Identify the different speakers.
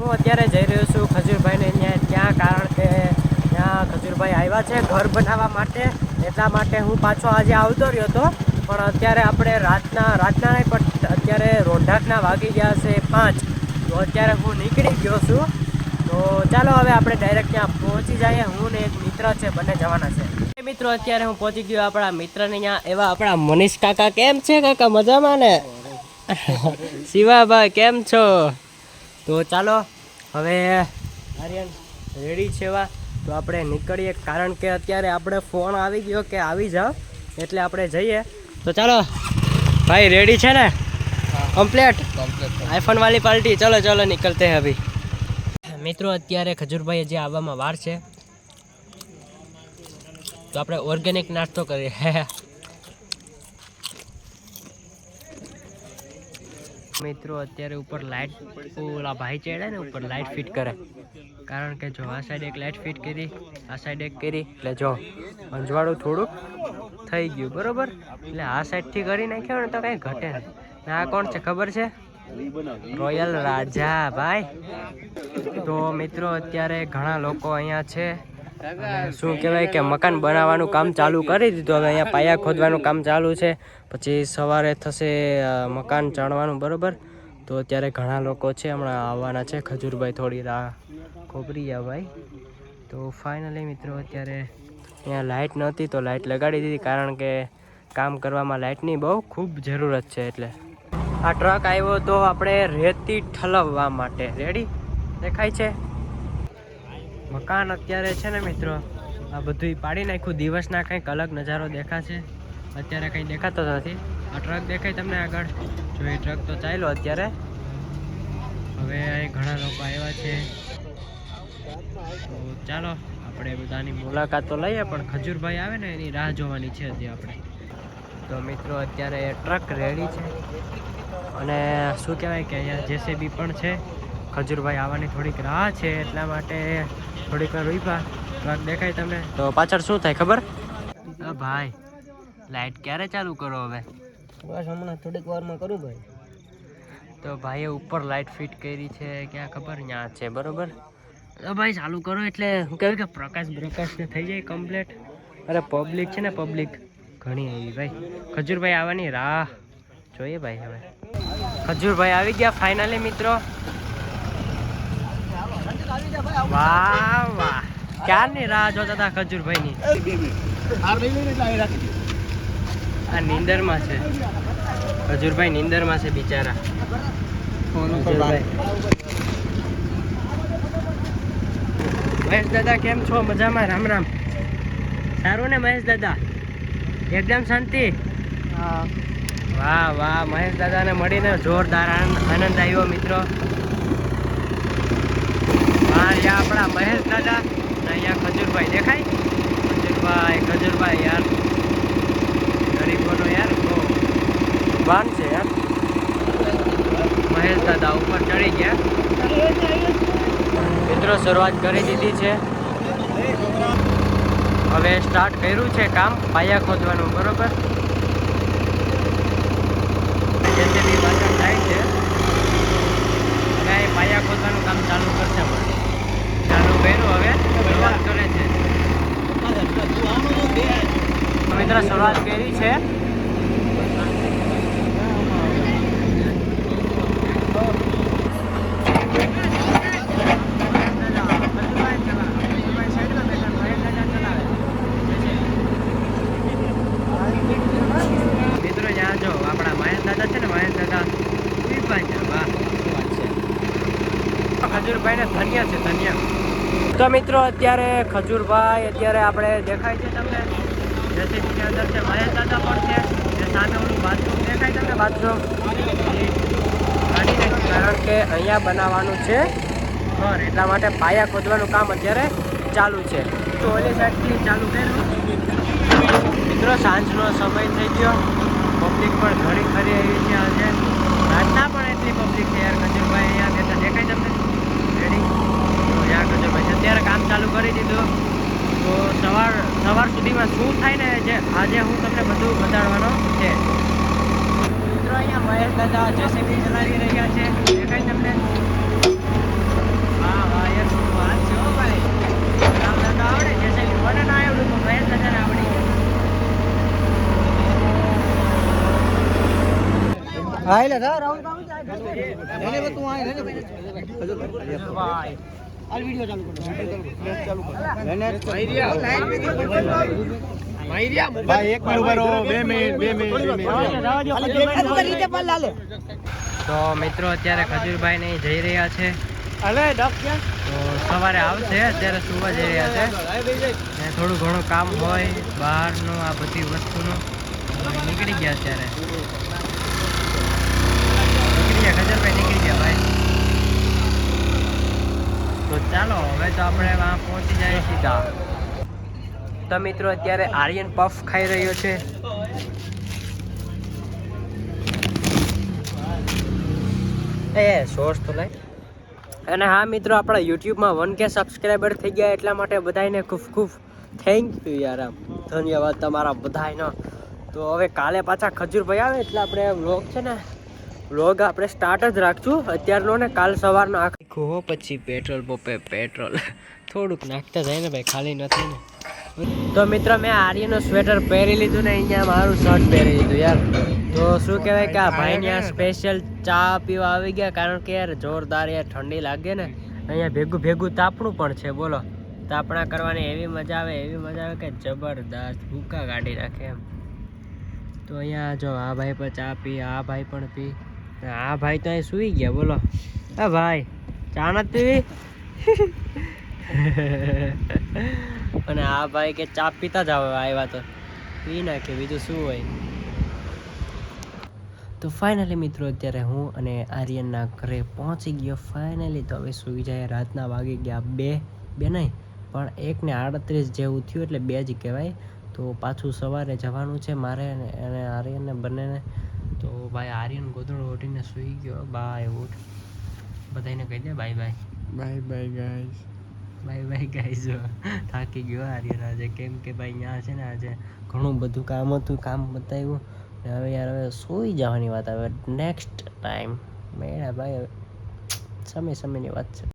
Speaker 1: હું અત્યારે જઈ રહ્યો છું ખજૂરભાઈને ત્યાં, કારણ કે ત્યાં ખજૂરભાઈ આવ્યા છે ઘર બનાવવા માટે, એટલા માટે હું પાછો આજે આવતો રહ્યો હતો. પણ અત્યારે આપણે રાતના નહીં પણ અત્યારે રોંઢાકના વાગી ગયા છે 5, તો અત્યારે હું નીકળી ગયો છું. તો ચાલો હવે આપણે ડાયરેક્ટ ત્યાં પહોંચી જઈએ. હું ને એક મિત્ર છે, બંને જવાના છે. મિત્રો અત્યારે હું પહોંચી ગયો આપણા મિત્રને ત્યાં. એવા આપણા મનીષ કાકા કેમ છે કાકા? મજામાં ને? શિવાભાઈ કેમ છો? તો ચાલો હવે આર્યન રેડી છે એવા, તો આપણે નીકળીએ, કારણ કે અત્યારે આપણે ફોન આવી ગયો કે આવી જાઓ, એટલે આપણે જઈએ. તો ચાલો ભાઈ, રેડી છે ને? કમ્પ્લીટ આઈફોન વાળી પાર્ટી. ચલો ચલો નીકળતે હે અભી. મિત્રો અત્યારે ખજૂરભાઈ જે આવવામાં વાર છે, તો આપણે ઓર્ગેનિક નાસ્તો કરીએ. મિત્રો અત્યારે ઉપર લાઇટ, ઓલા ભાઈ ચડે ને ઉપર લાઇટ ફિટ કરે, કારણ કે જો આ સાઈડ એક લાઇટ ફિટ કરી, આ સાઈડ એક કરી, એટલે જો અંજવાળું થોડુંક થઈ ગયું બરોબર. એટલે આ સાઈડથી કરી નાખ્યો ને તો કંઈ ઘટે નહીં. આ કોણ છે ખબર છે? રોયલ રાજા ભાઈ. તો મિત્રો અત્યારે ઘણા લોકો અહીંયા છે, શું કહેવાય કે મકાન બનાવવાનું કામ ચાલુ કરી દીધું. હવે અહીંયા પાયા ખોદવાનું કામ ચાલુ છે, પછી સવારે થશે મકાન ચણવાનું બરોબર. તો અત્યારે ઘણા લોકો છે, હમણાં આવવાના છે. ખજૂરભાઈ થોડી રાહ ખોબરી ગયા ભાઈ. તો ફાઇનલી મિત્રો અત્યારે અહીંયા લાઇટ નહોતી તો લાઇટ લગાડી દીધી, કારણ કે કામ કરવામાં લાઇટની બહુ ખૂબ જરૂરત છે. એટલે આ ટ્રક આવ્યો તો આપણે રેતી ઠલવવા માટે. રેડી દેખાય છે મકાન અત્યારે છે ને મિત્રો, આ બધું પાડી નાખ્યું. દિવસના કંઈક અલગ નજારો દેખાશે, અત્યારે કંઈ દેખાતો નથી. આ ટ્રક દેખાય તમને આગળ? જો એ ટ્રક તો ચાલ્યો અત્યારે. હવે અહીં ઘણા લોકો આવ્યા છે, તો ચાલો આપણે બધાની મુલાકાત તો લઈએ, પણ ખજૂરભાઈ આવે ને એની રાહ જોવાની છે હજી આપણે. તો મિત્રો અત્યારે ટ્રક રેડી છે, અને શું કહેવાય કે અહીંયા જેસીબી પણ છે. ખજૂરભાઈ આવવાની થોડીક રાહ છે, એટલા માટે થોડીક વાર રૂપા. ટ્રક દેખાય તમને? તો પાછળ શું થાય ખબર? હા ભાઈ, લાઇટ ક્યારે ચાલુ કરો હવે? બસ હમણાં થોડીક વારમાં કરું ભાઈ. તો ભાઈએ ઉપર લાઇટ ફિટ કરી છે, ક્યાં ખબર? ત્યાં છે બરોબર. તો ભાઈ ચાલુ કરો એટલે હું કહેવાય કે પ્રકાશ ને થઈ જાય કમ્પ્લેટ. અરે પબ્લિક છે ને, પબ્લિક ઘણી આવી ભાઈ. ખજૂરભાઈ આવવાની રાહ જોઈએ ભાઈ. હવે ખજૂરભાઈ આવી ગયા ફાઇનલી મિત્રો. વાહ વાહ, ક્યારની રાહ જોતા હતા ખજૂરભાઈની. આ નીંદરમાં છે ખજૂરભાઈ, નીંદરમાં છે બિચારા. મહેશ દાદા કેમ છો? મજામાં? રામ રામ. સારું ને મહેશ દાદા? એકદમ શાંતિ? વાહ વાહ, મહેશ દાદાને મળીને જોરદાર આનંદ આવ્યો મિત્રો. અહીંયા આપણા મહેશ દાદા, અહીંયા ખજૂરભાઈ દેખાય? ખજૂરભાઈ યાર, ગરીબોનો યાર બહુ વાન છે યાર. મહેશ દાદા ઉપર ચડી ગયા મિત્રો. શરૂઆત કરી દીધી છે, હવે સ્ટાર્ટ કર્યું છે કામ પાયા ખોદવાનું બરોબર. જેસીબી પાછળ થાય છે, હવે પાયા ખોદવાનું કામ ચાલુ કરશે. ચાલુ કર્યું, હવે શરૂઆત કરે છે મિત્રો. શરૂઆત કરી છે. મિત્રો ત્યાં જો આપણા મહેશ દાદા છે ને, મહેશ દાદા ખજૂરભાઈને ધન્ય છે, ધન્ય. તો મિત્રો અત્યારે ખજૂરભાઈ, અત્યારે આપણે દેખાય છે તમને જેસીબીની અંદર છે. મહેશ દાદા પણ છે, જે સામે ઓલું બાથરૂમ દેખાય તમને, બાથરૂમ કાઢી નાખ્યું, કારણ કે અહીંયા બનાવવાનું છે ઘર, એટલા માટે પાયા ખોદવાનું કામ અત્યારે ચાલુ છે. તો ઓલી સાઈડથી ચાલુ કર્યું મિત્રો. સાંજનો સમય થઈ ગયો, પબ્લિક પણ ઘણી ખરી આવી છે આજે. રાતના પણ એટલી પબ્લિક છે યાર. ખજૂરભાઈ અહીંયા બેઠા દેખાય તમને? રેડી. તો ત્યાં ખજૂરભાઈ અત્યારે કામ ચાલુ કરી દીધું. તો સવાર સુધીમાં શું થાય ને, જે આજે હું તમને બધું બતાડવાનો છે મિત્રો. અહીંયા મહેશ દાદા જેસીબી ચલાવી રહ્યા છે, દેખાય તમને?
Speaker 2: આયલે સર રાહુલ કામ જાય લેને તું આય લેને ભાઈ આ વિડિયો ચાલુ કરો લેને માઈરિયા ભાઈ એક મિનિટ ઉભા રહો 2 મિનિટ
Speaker 1: તો મિત્રો અત્યારે ખજૂરભાઈ ને જઈ રહ્યા છે
Speaker 2: અલે ડક ક્યાં
Speaker 1: તો સવારે આવશે અત્યારે સુવા જઈ રહ્યા છે ને થોડું ઘણું કામ હોય બહારનું આ બધી વસ્તુનું નીકળી ગયા અત્યારે ખજૂરભાઈ નીકળી ગયા ભાઈ તો ચાલો હવે તો આપણે વहाँ પહોંચી જાય સીધા તો મિત્રો અત્યારે આર્યન પફ ખાઈ રહ્યો છે એ સોર્સ તો લઈ અને હા મિત્રો આપણા યુટ્યુબમાં 1K સબસ્ક્રાઈબર થઈ ગયા એટલા માટે બધાને ખૂબ ખૂબ થેન્ક યુ યાર આમ ધન્યવાદ તમારા બધાનો તો હવે કાલે પાછા ખજૂરભાઈ આવે એટલે આપણે વ્લોગ છે ને વ્લોગ આપણે સ્ટાર્ટ જ રાખશું અત્યારનો ને કાલ સવારનો આખો પછી પેટ્રોલ પંપે પેટ્રોલ થોડુંક નાખતા જાય ને ભાઈ ખાલી નથી ને તો મિત્રો મેં આર્યનો સ્વેટર પહેરી લીધું ને અહીંયા મારું શર્ટ પહેરી લીધું યાર તો શું કહેવાય કે આ ભાઈને આ સ્પેશિયલ ચા પીવા આવી ગયા કારણ કે યાર જોરદાર યાર ઠંડી લાગે ને અહીંયા ભેગું ભેગું તાપણું પણ છે બોલો તાપણા કરવાની એવી મજા આવે કે જબરદસ્ત ભૂકા કાઢી રાખે એમ તો અહીંયા જો આ ભાઈ પણ ચા પી આ ભાઈ પણ પી આ ભાઈ તો અહીં સૂઈ ગયા બોલો હા ભાઈ ચા નથી પીવી અને આ ભાઈ કે ચા પીતા જ આવ્યા તો પી નાખે બીજું શું હોય તો ફાઇનલી મિત્રો અત્યારે હું અને આર્યનના ઘરે પહોંચી ગયો ફાઇનલી તો હવે સૂઈ જાય રાતના વાગી ગયા બે નહીં પણ 1:38 જેવું થયું એટલે 2 જ કહેવાય તો પાછું સવારે જવાનું છે મારે અને આર્યનને બંનેને તો ભાઈ આર્યન ગોદડું ઓઢીને સૂઈ ગયો બાય ઉઠ બધાને કહી દે બાય બાય ગાઈઝ થાકી ગયો આર્યન આજે કેમ કે ભાઈ અહીંયા છે ને આજે ઘણું બધું કામ હતું કામ બતાવ્યું હવે યાર હવે સૂઈ જવાની વાત આવે નેક્સ્ટ ટાઈમ મેળા ભાઈ સમયની વાત છે